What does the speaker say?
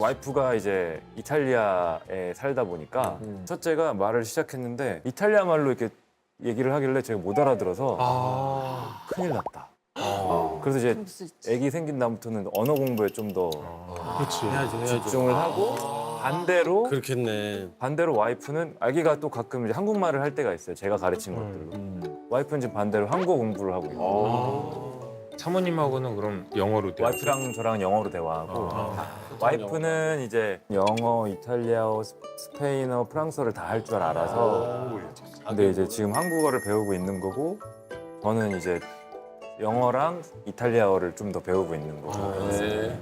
와이프가 이제 이탈리아에 살다 보니까 첫째가 말을 시작했는데 이탈리아 말로 이렇게 얘기를 하길래 제가 못 알아들어서 큰일 났다. 그래서 이제 아기 생긴 다음부터는 언어 공부에 좀 더 그렇지. 집중을 하고 반대로 그렇겠네. 와이프는 아기가 또 가끔 이제 한국말을 할 때가 있어요. 제가 가르친 것들로. 와이프는 지금 반대로 한국어 공부를 하고 있고 사모님하고는 그럼 영어로 돼. 와이프랑 저랑 영어로 대화하고 와이프는 이제 영어, 이탈리아어, 스페인어, 프랑스어를 다 할 줄 알아서 근데 이제 지금 한국어를 배우고 있는 거고 저는 이제 영어랑 이탈리아어를 좀 더 배우고 있는 거고